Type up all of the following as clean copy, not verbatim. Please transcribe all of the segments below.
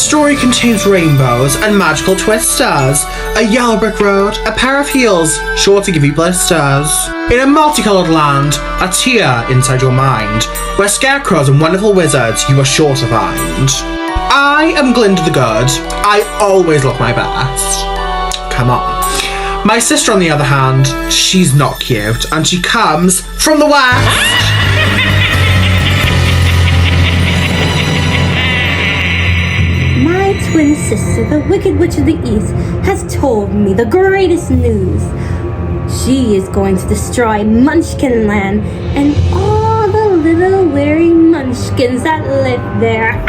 story contains rainbows and magical twisters, a yellow brick road, a pair of heels sure to give you blisters. In a multicolored land, a tear inside your mind, where scarecrows and wonderful wizards you are sure to find. I am Glinda the Good. I always look my best. Come on. My sister, on the other hand, she's not cute, and she comes from the west. My twin sister, the Wicked Witch of the East, has told me the greatest news. She is going to destroy Munchkin Land and all the little weary munchkins that live there.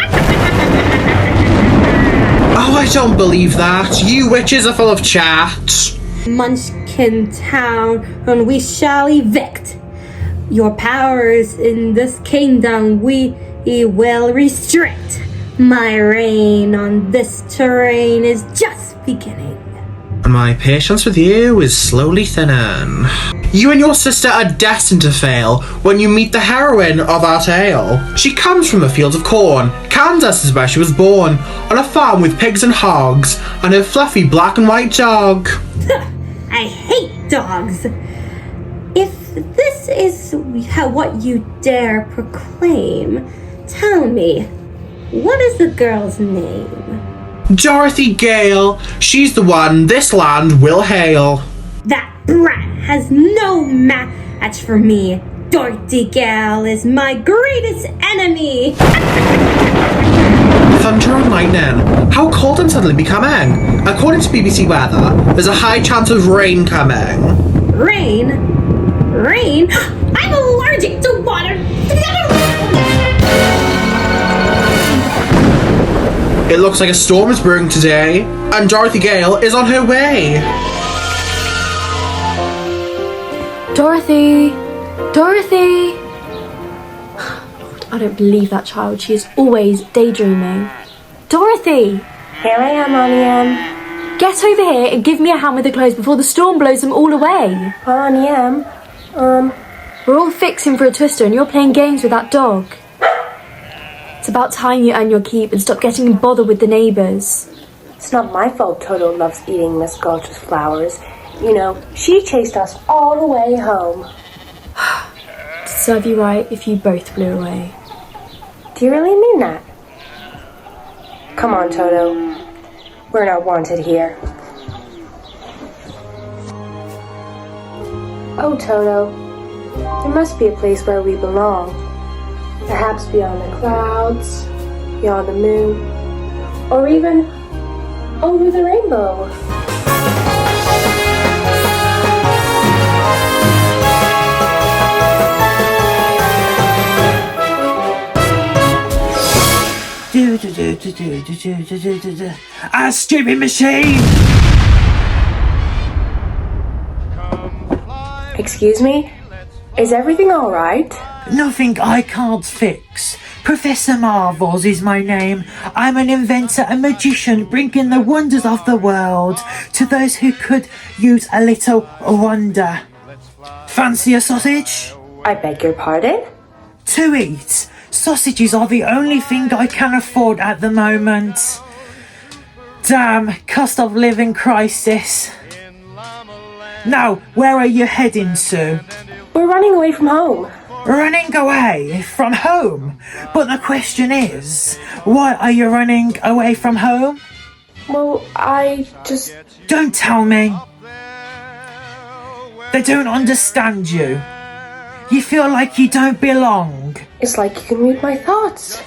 Oh, I don't believe that. You witches are full of chat. Munchkin Town, and we shall evict your powers in this kingdom. We will restrict. My reign on this terrain is just beginning. My patience with you is slowly thinning. You and your sister are destined to fail when you meet the heroine of our tale. She comes from the fields of corn. Kansas is where she was born, on a farm with pigs and hogs, and a fluffy black and white dog. I hate dogs. If this is what you dare proclaim, tell me, what is the girl's name? Dorothy Gale. She's the one this land will hail. That brat has no match for me. Dorothy Gale is my greatest enemy. Thunder and lightning. How cold I'm suddenly becoming. According to BBC Weather, there's a high chance of rain coming. Rain? Rain? I'm allergic to water. It looks like a storm is brewing today, and Dorothy Gale is on her way. Dorothy! Dorothy! I don't believe that child. She is always daydreaming. Dorothy! Here I am, Auntie Em. Get over here and give me a hand with the clothes before the storm blows them all away. Auntie Em, We're all fixing for a twister and you're playing games with that dog. It's about time you earn your keep and stop getting bothered with the neighbours. it's not my fault Toto loves eating Miss Gulch's flowers. You know, she chased us all the way home. To serve you right if you both blew away. Do you really mean that? Come on, Toto. We're not wanted here. Oh, Toto. There must be a place where we belong. Perhaps beyond the clouds, beyond the moon, or even over the rainbow. A stupid machine! Excuse me? Is everything all right? Nothing I can't fix. Professor Marvels is my name. I'm an inventor and magician, bringing the wonders of the world to those who could use a little wonder. Fancy a sausage? I beg your pardon? To eat. Sausages are the only thing I can afford at the moment. Damn, cost of living crisis. Now, where are you heading to? We're running away from home. Running away from home? But the question is, why are you running away from home? Well, I just... Don't tell me. They don't understand you. You feel like you don't belong. It's like you can read my thoughts.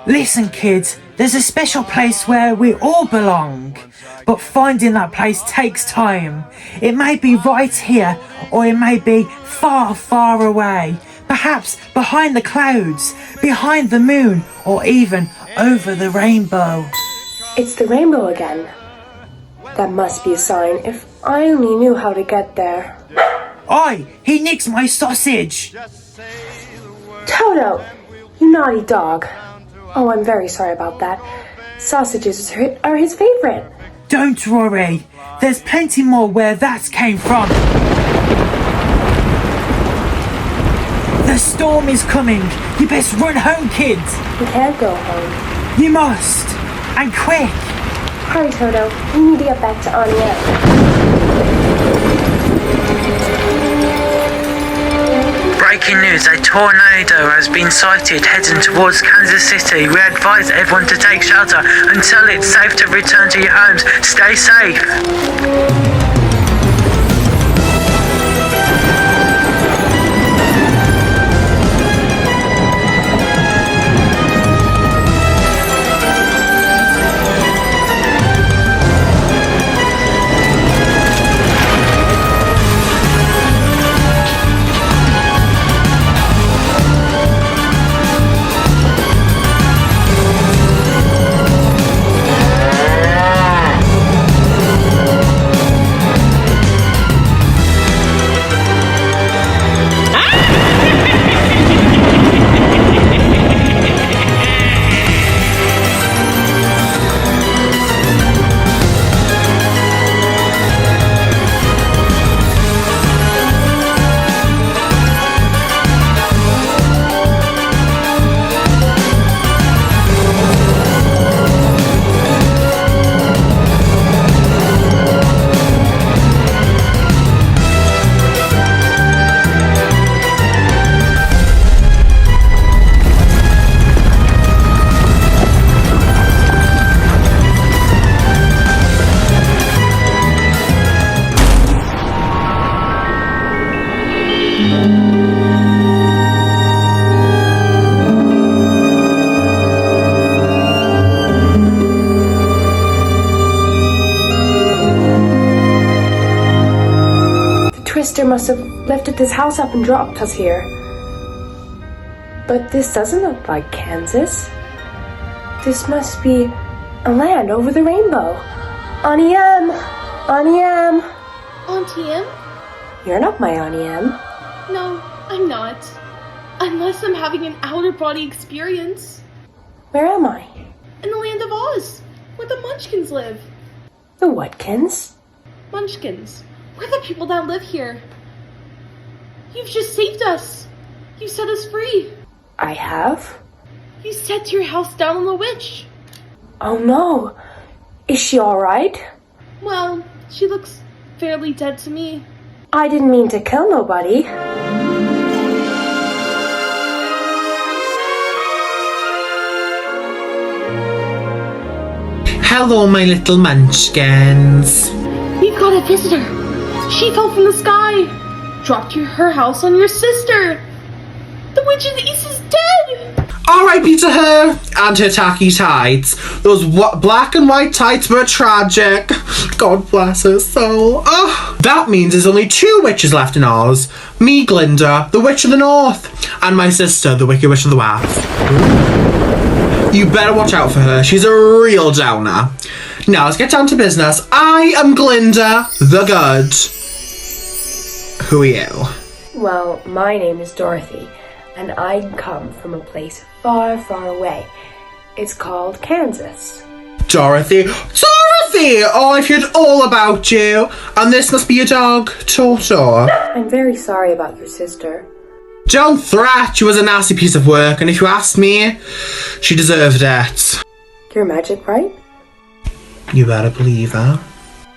Listen, kids, there's a special place where we all belong. But finding that place takes time. It may be right here, or it may be far, far away. Perhaps behind the clouds, behind the moon, or even over the rainbow. It's the rainbow again. That must be a sign. If I only knew how to get there. Oi! He nicks my sausage! Toto! You naughty dog. Oh, I'm very sorry about that. Sausages are his favorite. Don't worry. There's plenty more where that came from. The storm is coming. You best run home, kids. We can't go home. You must. And quick! Hurry, Toto. We need to get back to Anya. Breaking news, a tornado has been sighted heading towards Kansas City. We advise everyone to take shelter until it's safe to return to your homes. Stay safe. Twister must have lifted this house up and dropped us here. But this doesn't look like Kansas. This must be a land over the rainbow. Auntie Em! Auntie Em! Auntie Em? You're not my Auntie Em. No, I'm not. Unless I'm having an out-of-body experience. Where am I? In the land of Oz, where the Munchkins live. The Watkins? Munchkins. We're the people that live here. You've just saved us. You set us free. I have? You set your house down on the witch. Oh no! Is she alright? Well, she looks fairly dead to me. I didn't mean to kill nobody. Hello, my little munchkins. We've got a visitor. She fell from the sky. Dropped her house on your sister. The Witch of the East is dead. R.I.P. to her and her tacky tights. Those black and white tights were tragic. God bless her soul. Oh, that means there's only 2 witches left in Oz. Me, Glinda, the Witch of the North, and my sister, the Wicked Witch of the West. You better watch out for her. She's a real downer. Now let's get down to business. I am Glinda the Good. Who are you? Well, my name is Dorothy, and I come from a place far, far away. It's called Kansas. Dorothy. Dorothy! Oh, I've heard all about you. And this must be your dog, Toto. I'm very sorry about your sister. Don't threat. She was a nasty piece of work, and if you ask me, she deserved it. You're magic, right? You better believe her.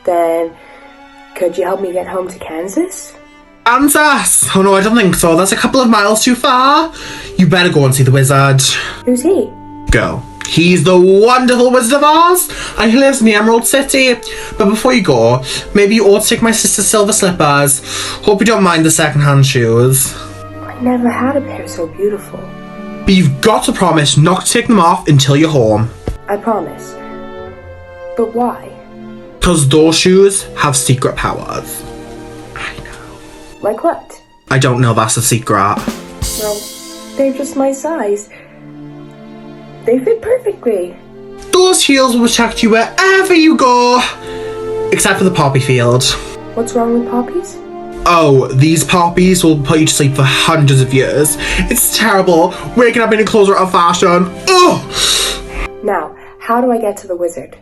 Then, could you help me get home to Kansas? Kansas! Oh no, I don't think so. That's a couple of miles too far. You better go and see the wizard. Who's he? Go. He's the wonderful Wizard of Oz, and he lives in the Emerald City. But before you go, maybe you ought to take my sister's silver slippers. Hope you don't mind the second-hand shoes. I never had a pair so beautiful. But you've got to promise not to take them off until you're home. I promise. But why? Because those shoes have secret powers. I know. Like what? I don't know, that's a secret. Well, they're just my size. They fit perfectly. Those heels will protect you wherever you go. Except for the poppy field. What's wrong with poppies? Oh, these poppies will put you to sleep for hundreds of years. It's terrible. Waking up in your clothes are out of fashion. Ugh! Now, how do I get to the wizard?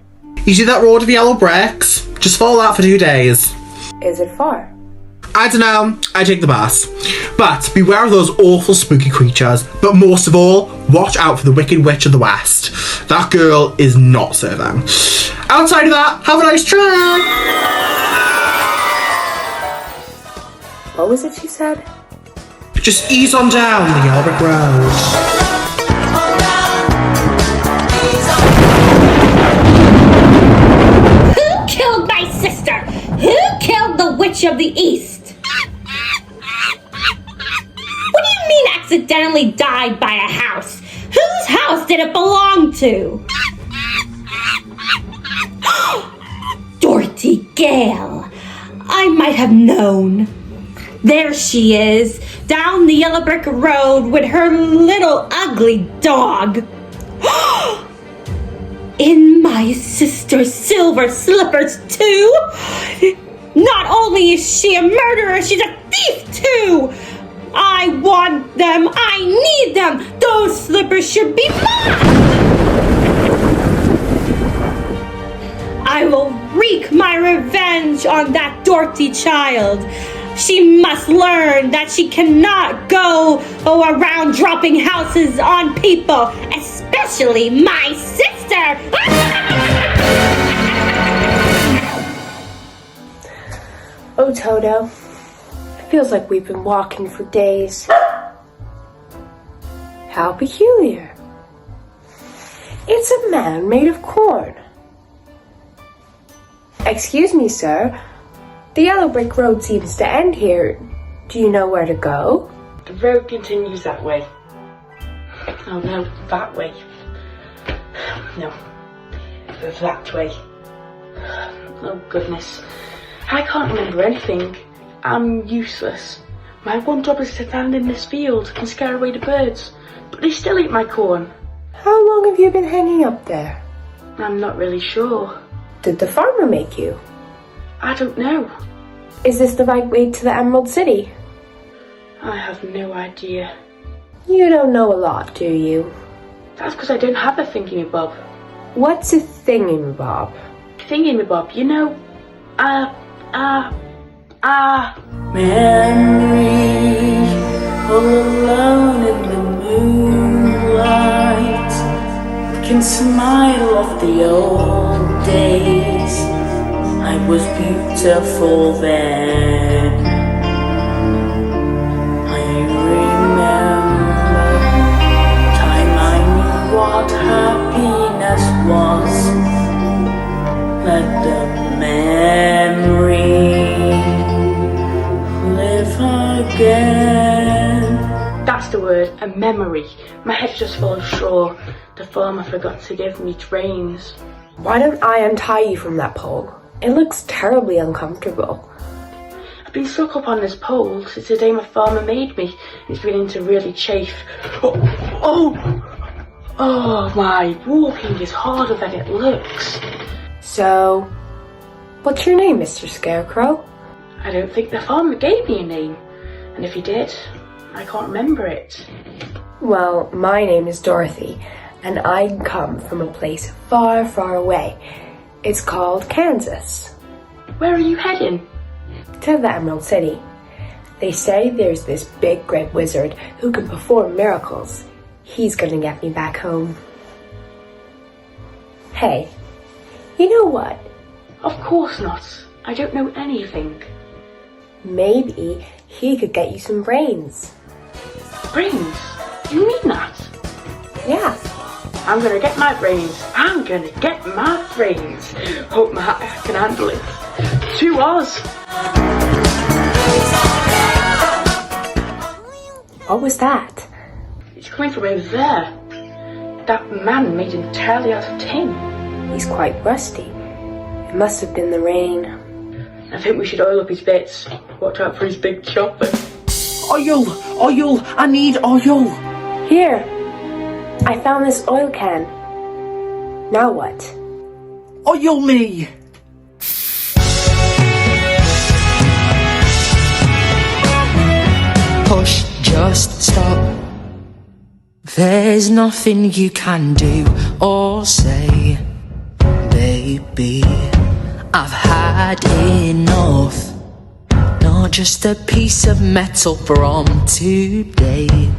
You see that road of yellow bricks? Just follow that for 2 days. Is it far? I don't know. I take the bus. But beware of those awful spooky creatures. But most of all, Watch out for the Wicked Witch of the West. That girl is not serving. Outside of that, have a nice trip. What was it she said? Just ease on down the yellow brick road. Who killed my sister? Who killed the Witch of the East? What do you mean accidentally died by a house? Whose house did it belong to? Dorothy Gale. I might have known. There she is, down the yellow brick road with her little ugly dog. In my sister's silver slippers, too? Not only is she a murderer, she's a thief, too! I want them! I need them! Those slippers should be mine! I will wreak my revenge on that Dorothy child. She must learn that she cannot go around dropping houses on people, especially my sister. Oh, Toto. It feels like we've been walking for days. How peculiar. It's a man made of corn. Excuse me, sir. The yellow brick road seems to end here. Do you know where to go? The road continues that way. Oh no, that way. No, that way. Oh goodness. I can't remember anything. I'm useless. My one job is to stand in this field and scare away the birds, but they still eat my corn. How long have you been hanging up there? I'm not really sure. Did the farmer make you? I don't know. Is this the right way to the Emerald City? I have no idea. You don't know a lot, do you? That's because I don't have a thingamabob. What's a thingamabob? Thingamabob, you know, Memory, all alone in the moonlight, can smile off the old days. I was beautiful then. I remember time I knew what happiness was. Let the memory live again. That's the word, a memory. My head's just full of straw. The farmer forgot to give me trains. Why don't I untie you from that pole? It looks terribly uncomfortable. I've been stuck up on this pole since the day my farmer made me. It's beginning to really chafe. Oh, my walking is harder than it looks. So, what's your name, Mr. Scarecrow? I don't think the farmer gave me a name. And if he did, I can't remember it. Well, my name is Dorothy, and I come from a place far, far away. It's called Kansas. Where are you heading? To the Emerald City. They say there's this big great wizard who can perform miracles. He's gonna get me back home. Hey, you know what? Of course not. I don't know anything. Maybe he could get you some brains. Brains? You mean that? Yeah. I'm gonna get my brains. I'm gonna get my brains. Hope my hat can handle it. To Oz. What was that? It's coming from over there. That man made entirely out of tin. He's quite rusty. It must have been the rain. I think we should oil up his bits. Watch out for his big chopper. Oil! Oil! I need oil! Here! I found this oil can. Now what? Oil me! Push, just stop. There's nothing you can do or say, baby. I've had enough. Not just a piece of metal from today,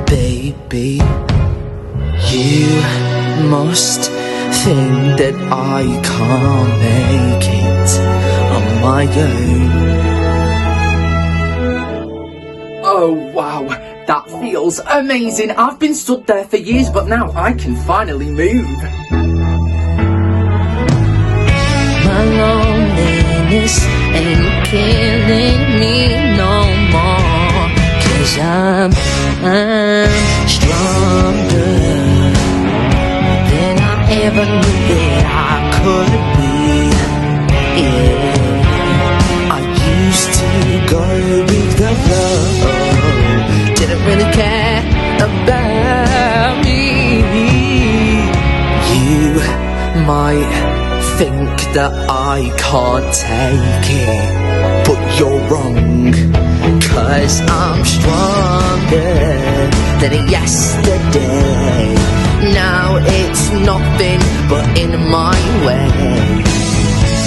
baby. You must think that I can't make it on my own. Oh wow, that feels amazing. I've been stood there for years, but now I can finally move. My loneliness ain't killing me no more, 'cause I'm stronger than I ever knew that I could be. Yeah, I used to go with the flow, didn't really care about me. You might think that I can't take it, but you're wrong, 'cause I'm stronger than yesterday. Now it's nothing but in my way.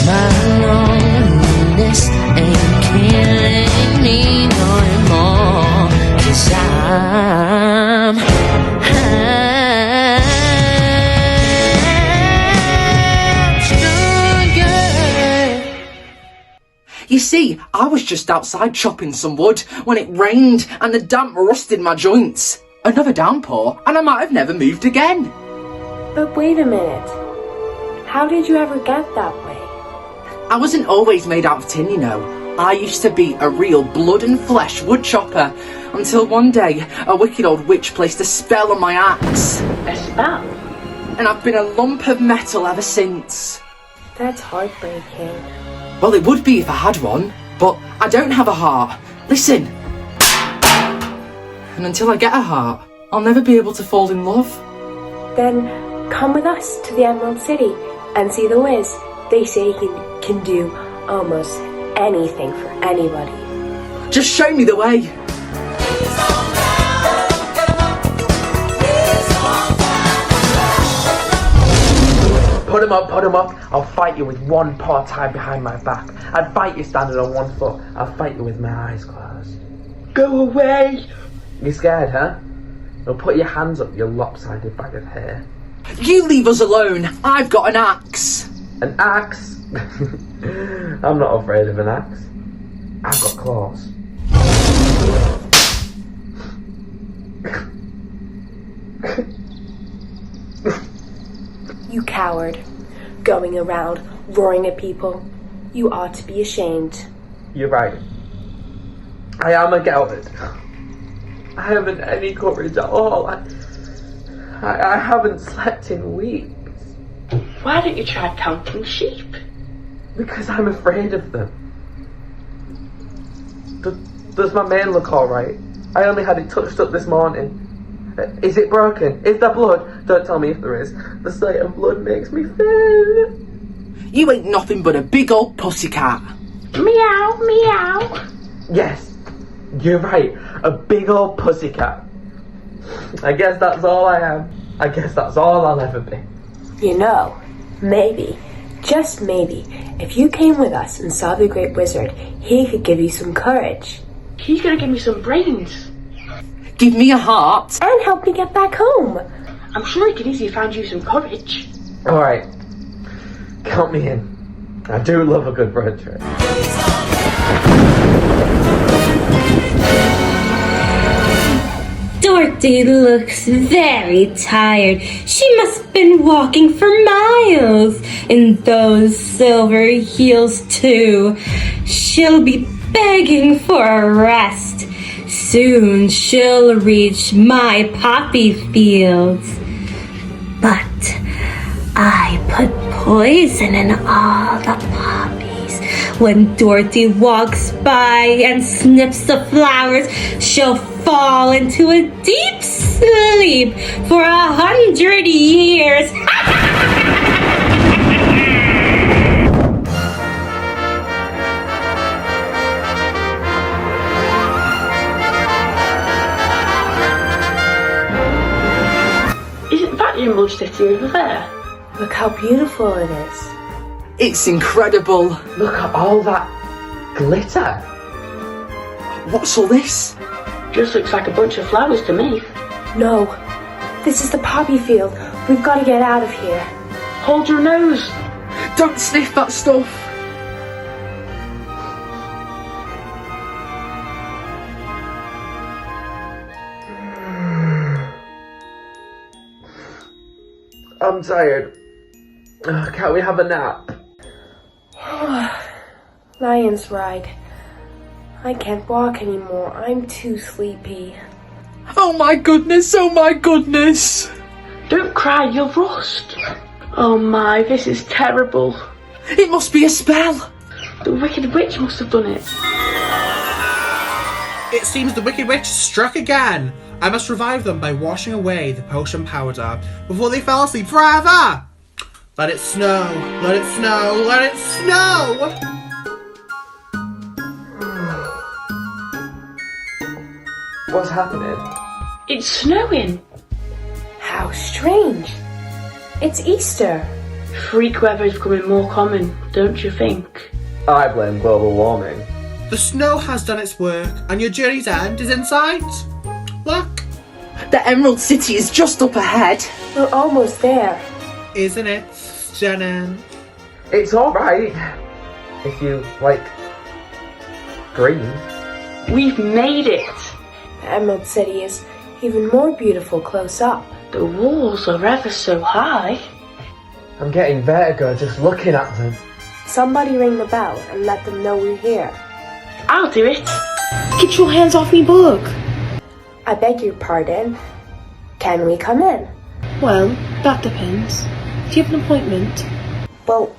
My loneliness ain't killing me no more, 'cause I'm stronger. You see, I was just outside chopping some wood when it rained and the damp rusted my joints. Another downpour and I might have never moved again. But wait a minute. How did you ever get that way? I wasn't always made out of tin, you know. I used to be a real blood and flesh wood chopper until one day a wicked old witch placed a spell on my axe. A spell? And I've been a lump of metal ever since. That's heartbreaking. Well, it would be if I had one, but I don't have a heart. Listen. And until I get a heart, I'll never be able to fall in love. Then come with us to the Emerald City and see the Wiz. They say he can do almost anything for anybody. Just show me the way. Put him up. I'll fight you with one paw tied behind my back. I'd fight you standing on one foot. I'll fight you with my eyes closed. Go away! You scared, huh? Well, put your hands up, you lopsided bag of hair. You leave us alone. I've got an axe. An axe? I'm not afraid of an axe. I've got claws. You coward, going around roaring at people. You ought to be ashamed. You're right. I am a coward. I haven't any courage at all. I haven't slept in weeks. Why don't you try counting sheep? Because I'm afraid of them. Does my mane look alright? I only had it touched up this morning. Is it broken? Is there blood? Don't tell me if there is. The sight of blood makes me thin. You ain't nothing but a big old pussycat. Meow, meow. Yes, you're right. A big old pussycat. I guess that's all I am. I guess that's all I'll ever be. You know, maybe, just maybe, if you came with us and saw the Great Wizard, he could give you some courage. He's gonna give me some brains. Give me a heart. And help me get back home. I'm sure he could easily find you some courage. Alright, count me in. I do love a good road trip. Dorothy looks very tired. She must have been walking for miles in those silver heels too. She'll be begging for a rest. Soon she'll reach my poppy fields. But I put poison in all the poppies. When Dorothy walks by and snips the flowers, she'll fall into a deep sleep for 100 years. Isn't that the Emerald City over there? Look how beautiful it is. It's incredible. Look at all that glitter. What's all this? Just looks like a bunch of flowers to me. No, This is the poppy field. We've got to get out of here. Hold your nose. Don't sniff that stuff. I'm tired. Can't we have a nap? Lion's right. I can't walk anymore. I'm too sleepy. Oh my goodness, oh my goodness. Don't cry, you'll rust. Oh my, this is terrible. It must be a spell. The Wicked Witch must have done it. It seems the Wicked Witch struck again. I must revive them by washing away the potion powder before they fall asleep forever. Let it snow, let it snow, let it snow! What's happening? It's snowing. How strange. It's Easter. Freak weather is becoming more common, don't you think? I blame global warming. The snow has done its work, and your journey's end is in sight. Look, The Emerald City is just up ahead. We're almost there. isn't it stunning? It's alright. If you like green. We've made it. The Emerald City is even more beautiful close up. The walls are ever so high. I'm getting vertigo just looking at them. Somebody ring the bell and let them know we're here. I'll do it. Get your hands off me, book. I beg your pardon. Can we come in? Well, that depends. Do you have an appointment? Well,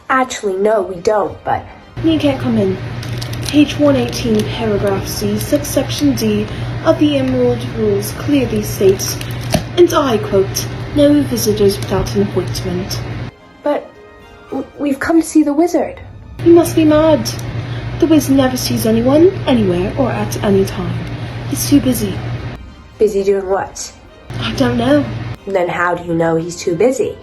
actually, no, we don't, but You can't come in. Page 118, paragraph C, subsection D of the Emerald Rules clearly states, and I quote, no visitors without an appointment. we've come to see the wizard. You must be mad. The Wiz never sees anyone, anywhere, or at any time. He's too busy. Busy doing what? I don't know. Then how do you know he's too busy?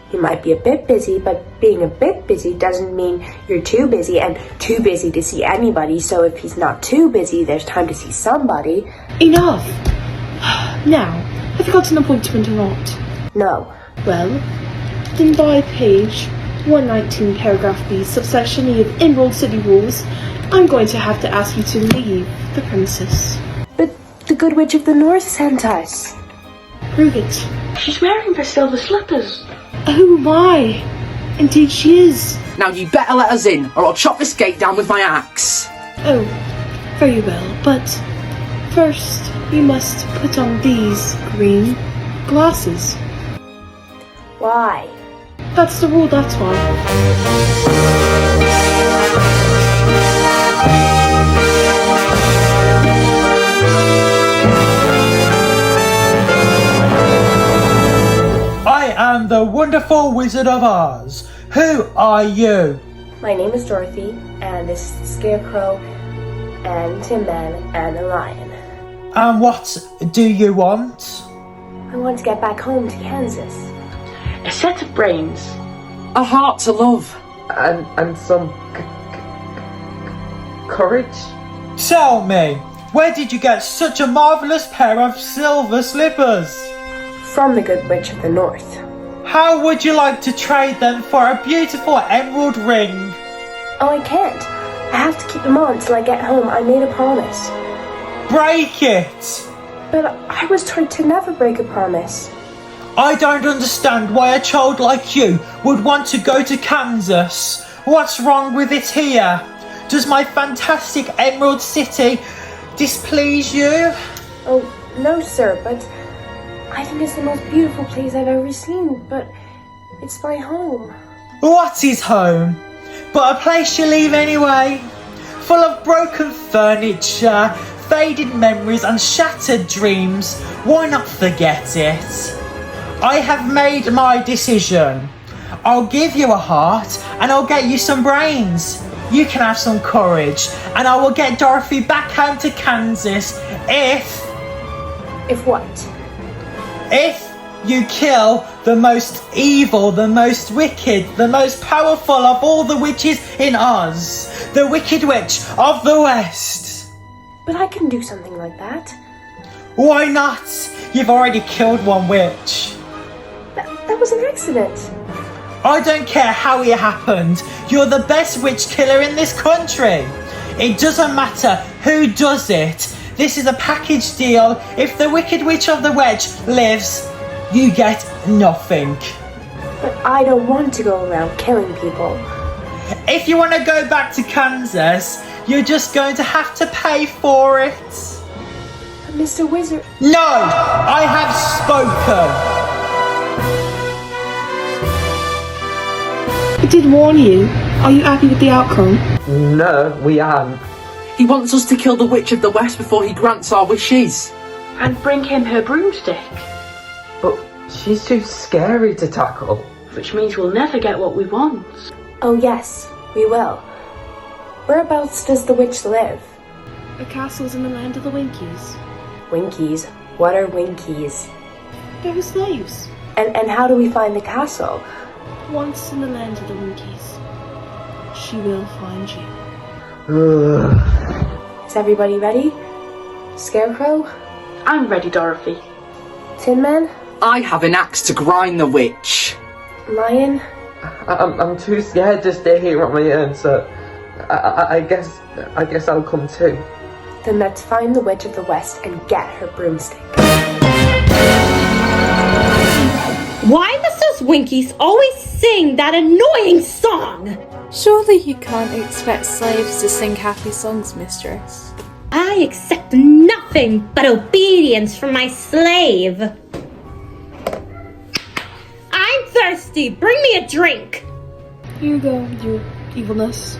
He might be a bit busy, but being a bit busy doesn't mean you're too busy and too busy to see anybody, so if he's not too busy, there's time to see somebody. Enough! Now, have you got an appointment or not? No. Well, then by page 119, paragraph B, subsection E of Emerald City Rules, I'm going to have to ask you to leave the premises. But the Good Witch of the North sent us. Prove it. She's wearing the silver slippers. Oh my! Indeed she is. Now you better let us in, or I'll chop this gate down with my axe. Oh, very well, but first you must put on these green glasses. Why? That's the rule, that's why. I am the wonderful Wizard of Oz. Who are you? My name is Dorothy, and this is the Scarecrow, and Tin Man, and the Lion. And what do you want? I want to get back home to Kansas. A set of brains. A heart to love. And some courage? Tell me, where did you get such a marvellous pair of silver slippers? From the Good Witch of the North. How would you like to trade them for a beautiful emerald ring? Oh, I can't. I have to keep them on till I get home. I made a promise. Break it! But I was told to never break a promise. I don't understand why a child like you would want to go to Kansas. What's wrong with it here? Does my fantastic Emerald City displease you? Oh, no, sir, but I think it's the most beautiful place I've ever seen, but it's my home. What is home? But a place you leave anyway. Full of broken furniture, faded memories and shattered dreams. Why not forget it? I have made my decision. I'll give you a heart and I'll get you some brains. You can have some courage and I will get Dorothy back home to Kansas if what? If you kill the most evil, the most wicked, the most powerful of all the witches in Oz, the Wicked Witch of the West. But I can do something like that. Why not? You've already killed one witch. That was an accident. I don't care how it happened. You're the best witch killer in this country. It doesn't matter who does it. This is a package deal. If the Wicked Witch of the Wedge lives, you get nothing. But I don't want to go around killing people. If you want to go back to Kansas, you're just going to have to pay for it. Mr. Wizard... No! I have spoken! I did warn you. Are you happy with the outcome? No, we aren't. He wants us to kill the Witch of the West before he grants our wishes. And bring him her broomstick. But she's too scary to tackle. Which means we'll never get what we want. Oh yes, we will. Whereabouts does the witch live? The castle's in the land of the Winkies. Winkies? What are Winkies? They're her slaves. And how do we find the castle? Once in the land of the Winkies, she will find you. Is everybody ready? Scarecrow? I'm ready, Dorothy. Tin Man? I have an axe to grind the witch. Lion? I'm too scared to stay here on my own, so I guess I'll come too. Then let's find the Witch of the West and get her broomstick. Why must those Winkies always sing that annoying song? Surely you can't expect slaves to sing happy songs, mistress. I accept nothing but obedience from my slave. I'm thirsty. Bring me a drink. Here you go, you evilness.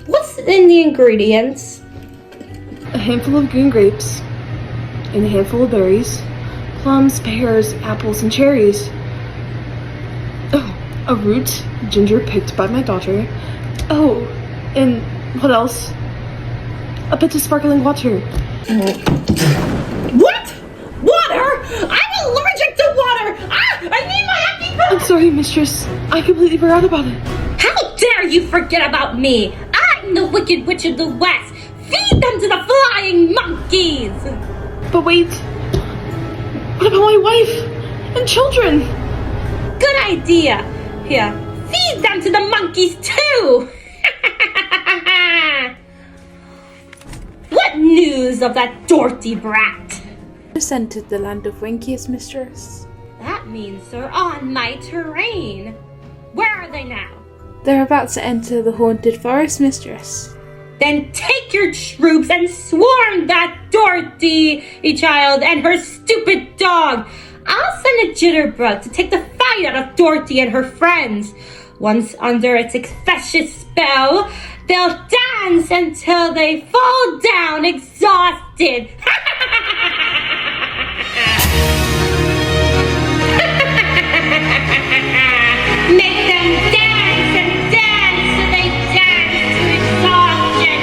What's in the ingredients? A handful of green grapes, and a handful of berries, plums, pears, apples, and cherries. Oh, a root, ginger picked by my daughter. Oh, and what else? A bit of sparkling water. What? Water? I'm allergic to water! Ah! I need my EpiPen! I'm sorry, mistress. I completely forgot about it. How dare you forget about me? I'm the Wicked Witch of the West. Feed them to the flying monkeys! But wait. What about my wife and children? Good idea. Here, feed them to the monkeys too! What news of that Dorothy brat? Just entered the land of Winkies, mistress. That means they're on my terrain. Where are they now? They're about to enter the haunted forest, mistress. Then take your troops and swarm that Dorothy child and her stupid dog. I'll send a jitterbug to take the fight out of Dorothy and her friends. Once under its infectious spell, they'll dance until they fall down exhausted. Make them dance and dance till they dance to exhaustion.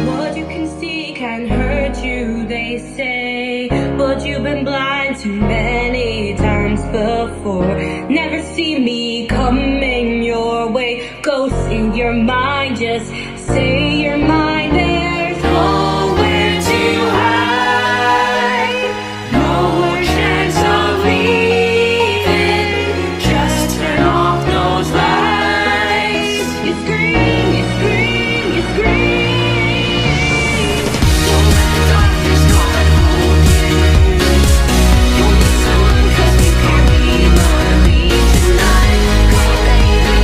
What you can see can hurt you, they say, but you've been blind too many times before. Never see me coming your way. Go in your mind, just say your mind. There's nowhere to hide, no more chance of leaving. Just turn off those lights. You scream, you scream, you scream. Don't let the darkness come and hold you. Don't listen, 'cause we can't be lonely tonight. Come on, baby,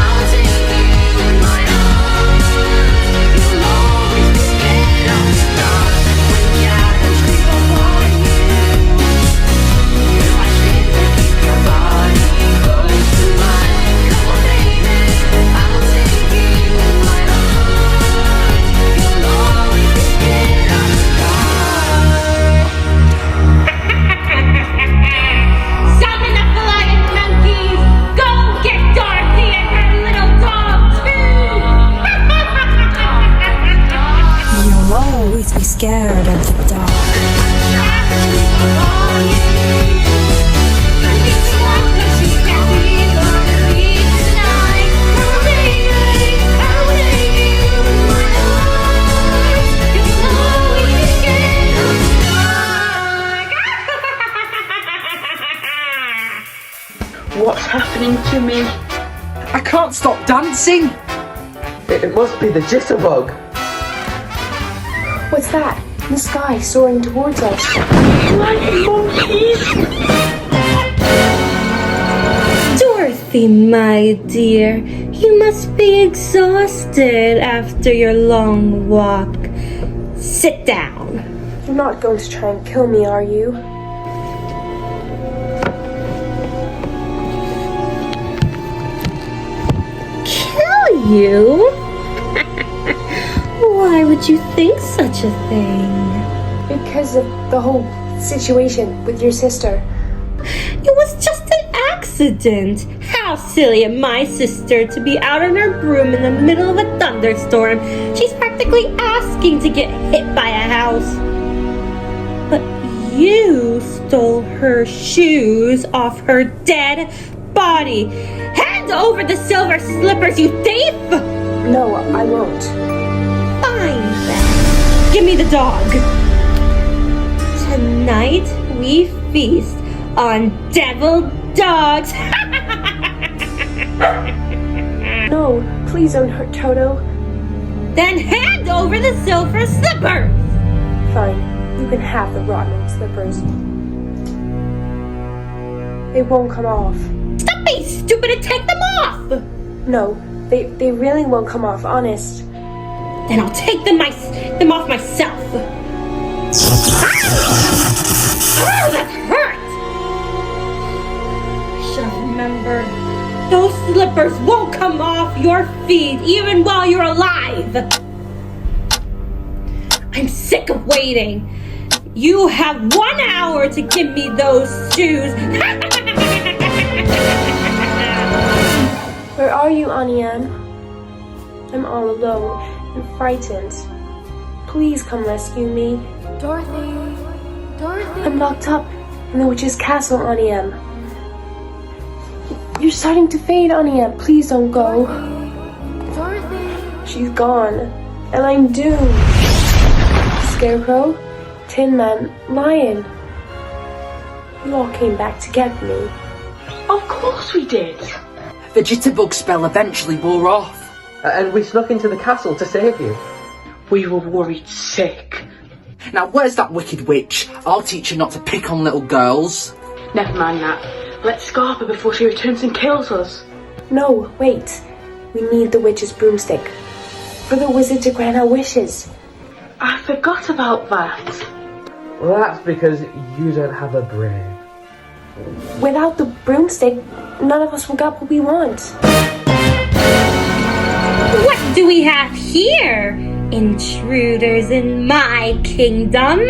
I'll take you in my arms. You'll always be scared of the dark when shadows creep upon you. You're my strength to keep your body close to mine. Come on, baby, I'll take you in my arms. You'll always be scared of the dark. Summon the flying monkeys! Go get Dorothy and her little dog too! You'll always be scared of the dark. Shadows creep upon you. You need someone 'cause you can't be lonely. happening to me? I can't stop dancing! It must be the jitterbug. What's that? In the sky, soaring towards us. Flying monkeys! Dorothy, my dear, you must be exhausted after your long walk. Sit down. You're not going to try and kill me, are you? Kill you? Why would you think such a thing? Because of the whole situation with your sister. It was just an accident. How silly of my sister to be out on her broom in the middle of a thunderstorm. She's practically asking to get hit by a house. But you stole her shoes off her dead body. Hand over the silver slippers, you thief! No, I won't. Fine then. Give me the dog. Tonight we feast on deviled dogs. No, please don't hurt Toto. Then hand over the silver slippers. Fine, you can have the rotten slippers. They won't come off. Stop being stupid and take them off. No, they really won't come off, honest. Then I'll take them off myself. Oh, that hurt! I should have remembered. Those slippers won't come off your feet even while you're alive. I'm sick of waiting. You have 1 hour to give me those shoes. Where are you, Auntie Anne? I'm all alone and frightened. Please come rescue me. Dorothy! I'm locked up in the witch's castle, Auntie Anne. You're starting to fade, Auntie Anne. Please don't go. Dorothy! She's gone, and I'm doomed. Scarecrow, Tin Man, Lion. You all came back to get me. Of course we did. The jitterbug spell eventually wore off. And we snuck into the castle to save you. We were worried sick. Now where's that wicked witch? I'll teach her not to pick on little girls. Never mind that. Let's scarp her before she returns and kills us. No, wait. We need the witch's broomstick for the wizard to grant our wishes. I forgot about that. Well, that's because you don't have a brain. Without the broomstick, none of us will get what we want. What do we have here? Intruders in my kingdom?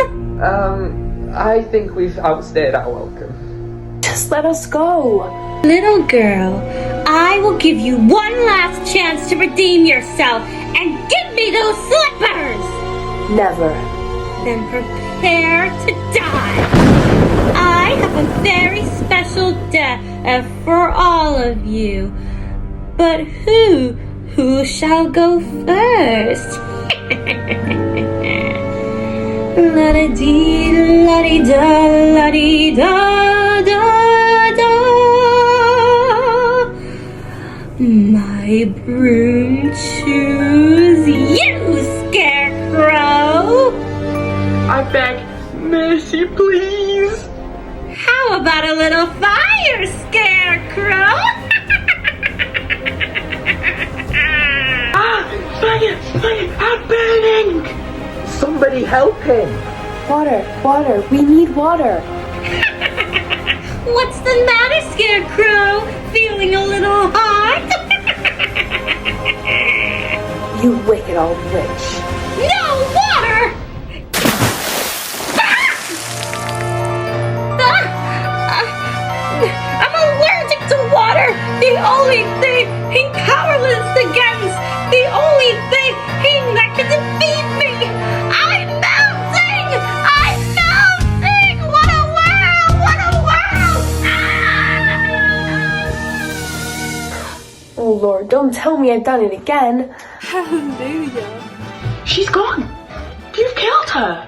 I think we've outstayed our welcome. Just let us go. Little girl, I will give you one last chance to redeem yourself and give me those slippers! Never. Then prepare to die. I have a very special death for all of you. But who shall go first? La-da-dee, la-dee-da, la-dee-da, da, da. My broom choose you, Scarecrow. I beg, mercy, please. How about a little fire, Scarecrow? Fire, I'm burning. Somebody help him! Water, we need water. What's the matter, Scarecrow? Feeling a little hot? You wicked old witch. No water! I'm allergic to water! The only thing I'm powerless against! The only thing that can defeat me! I'm melting! I'm melting! What a world! What a world! Ah! Oh Lord, don't tell me I've done it again. Hallelujah! She's gone. You've killed her.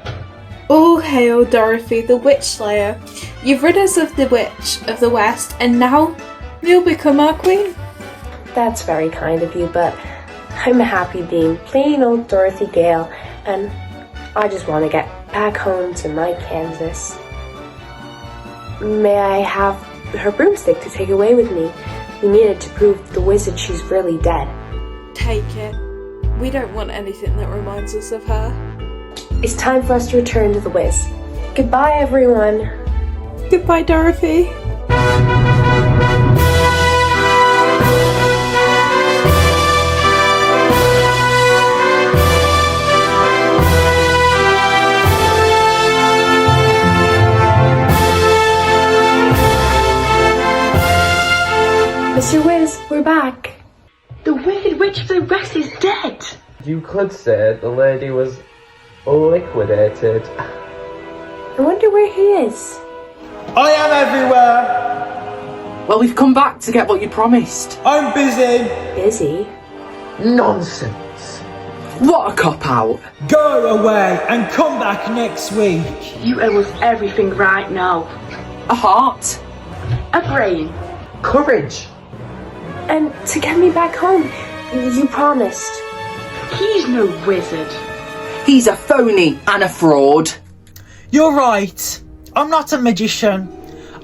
All hail Dorothy, the Witch Slayer. You've rid us of the Witch of the West, and now You'll become our queen. That's very kind of you, but I'm happy being plain old Dorothy Gale, and I just want to get back home to my Kansas. May I have her broomstick to take away with me? We need it to prove to the wizard she's really dead. Take it. We don't want anything that reminds us of her. It's time for us to return to the Wiz. Goodbye, everyone. Goodbye, Dorothy. Mr. Wiz, we're back. The Wicked Witch of the West is dead. You could say the lady was liquidated. I wonder where he is. I am everywhere. Well, we've come back to get what you promised. I'm busy. Busy? Nonsense. What a cop-out. Go away and come back next week. You owe us everything right now. A heart. A brain. Courage. And to get me back home, you promised. He's no wizard. He's a phony and a fraud. You're right. I'm not a magician.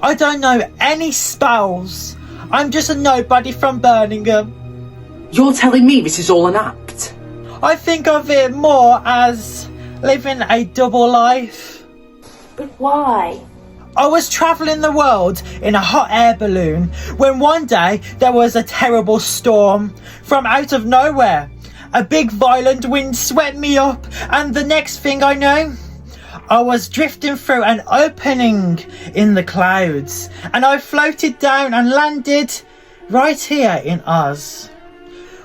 I don't know any spells. I'm just a nobody from Birmingham. You're telling me this is all an act? I think of it more as living a double life. But why? I was travelling the world in a hot air balloon when one day there was a terrible storm from out of nowhere. A big violent wind swept me up, and the next thing I know, I was drifting through an opening in the clouds, and I floated down and landed right here in Oz.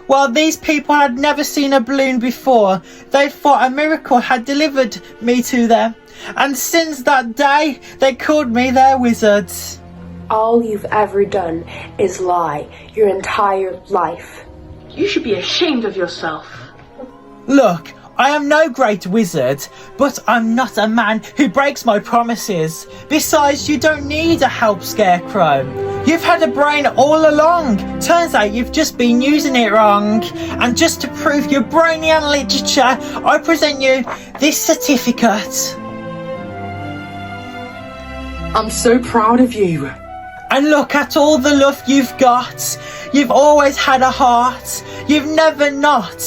While these people had never seen a balloon before, they thought a miracle had delivered me to them. And since that day, they called me their wizard. All you've ever done is lie your entire life. You should be ashamed of yourself. Look, I am no great wizard, but I'm not a man who breaks my promises. Besides, you don't need a help scarecrow. You've had a brain all along. Turns out you've just been using it wrong. And just to prove your brainian literature, I present you this certificate. I'm so proud of you. And look at all the love you've got. You've always had a heart. You've never not.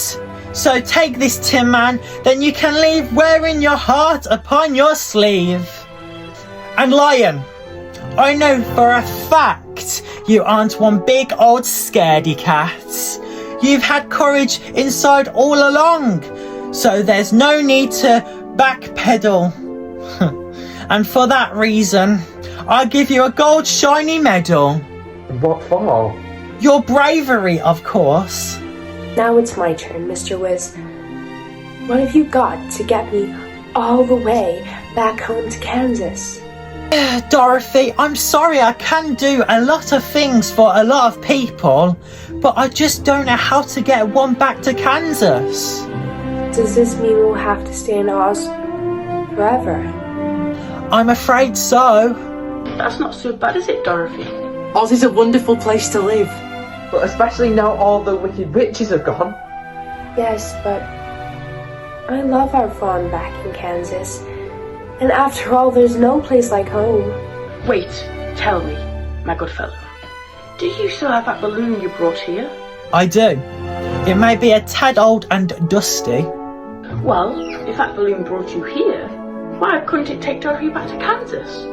So take this, Tin Man, then you can leave wearing your heart upon your sleeve. And Lion, I know for a fact you aren't one big old scaredy cat. You've had courage inside all along, so there's no need to backpedal. And for that reason, I'll give you a gold shiny medal. What for? Your bravery, of course. Now it's my turn, Mr. Wiz. What have you got to get me all the way back home to Kansas? Dorothy, I'm sorry I can do a lot of things for a lot of people, but I just don't know how to get one back to Kansas. Does this mean we'll have to stay in Oz forever? I'm afraid so. That's not so bad, is it, Dorothy? Oz is a wonderful place to live. But especially now all the wicked witches have gone. Yes, but I love our farm back in Kansas. And after all, there's no place like home. Wait, tell me, my good fellow. Do you still have that balloon you brought here? I do. It may be a tad old and dusty. Well, if that balloon brought you here, why couldn't it take Dorothy back to Kansas?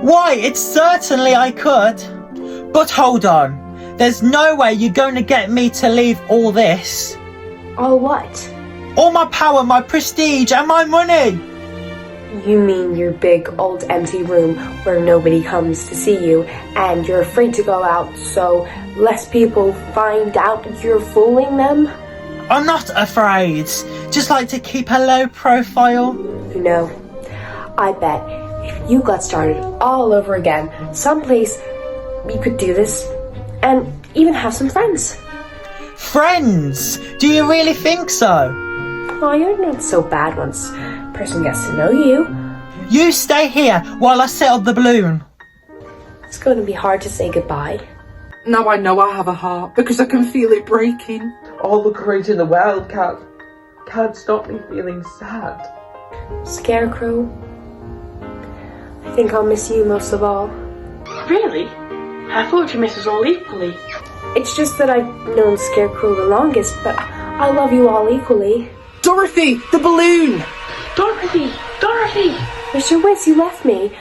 Why, it's certainly I could. But hold on. There's no way you're going to get me to leave all this. All what? All my power, my prestige, and my money. You mean your big old empty room where nobody comes to see you and you're afraid to go out so less people find out you're fooling them? I'm not afraid. Just like to keep a low profile. You know, I bet if you got started all over again, someplace we could do this and even have some friends. Friends? Do you really think so? Oh, you're not so bad once a person gets to know you. You stay here while I set up the balloon. It's going to be hard to say goodbye. Now I know I have a heart because I can feel it breaking. All the courage in the world can't stop me feeling sad. Scarecrow, I think I'll miss you most of all. Really? I thought you missed us all equally. It's just that I've known Scarecrow the longest, but I love you all equally. Dorothy, the balloon! Dorothy! Dorothy! Mr. Witz, you left me.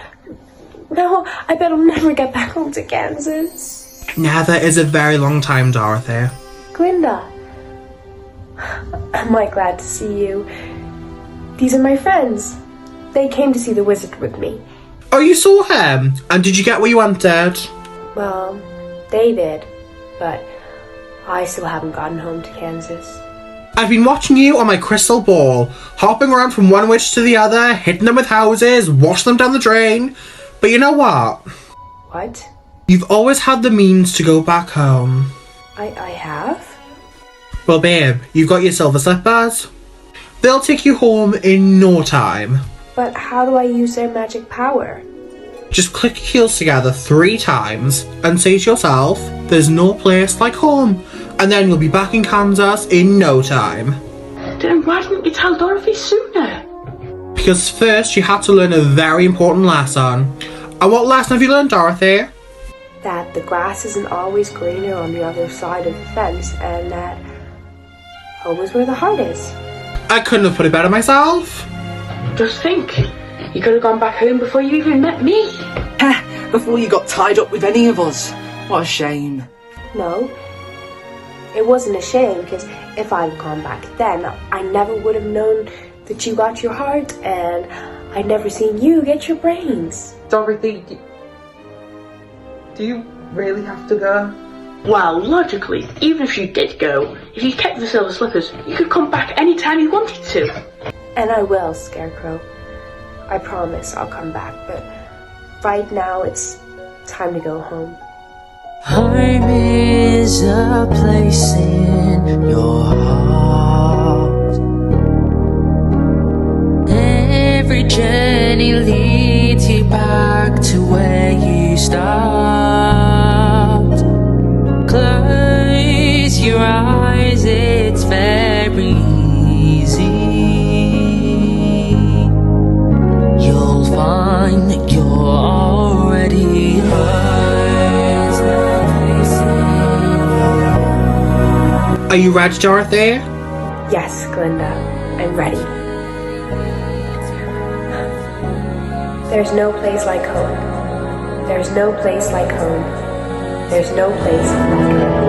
No, I bet I'll never get back home to Kansas. Never is a very long time, Dorothy. Glinda, I'm quite glad to see you. These are my friends. They came to see the wizard with me. Oh, you saw him? And did you get what you wanted? Well, they did, but I still haven't gotten home to Kansas. I've been watching you on my crystal ball, hopping around from one witch to the other, hitting them with houses, washing them down the drain. But you know what? What? You've always had the means to go back home. I have? Well, babe, you've got your silver slippers. They'll take you home in no time. But how do I use their magic power? Just click your heels together 3 times and say to yourself, there's no place like home. And then you'll be back in Kansas in no time. Then why didn't you tell Dorothy sooner? Because first you had to learn a very important lesson. And what lesson have you learned, Dorothy? That the grass isn't always greener on the other side of the fence, and that home is where the heart is. I couldn't have put it better myself. Just think, you could have gone back home before you even met me. Before you got tied up with any of us. What a shame. No, it wasn't a shame, because if I'd gone back then, I never would have known that you got your heart, and I'd never seen you get your brains. Dorothy, do you really have to go? Well, logically, even if you did go, if you kept the silver slippers, you could come back any time you wanted to. And I will, Scarecrow. I promise I'll come back, but right now it's time to go home. Home is a place in your heart. Every journey leads you back to where you stopped. Close your eyes, it's very easy. You'll find that you're already home. Are you ready, Dorothy? Yes, Glinda, I'm ready. There's no place like home. There's no place like home. There's no place like home.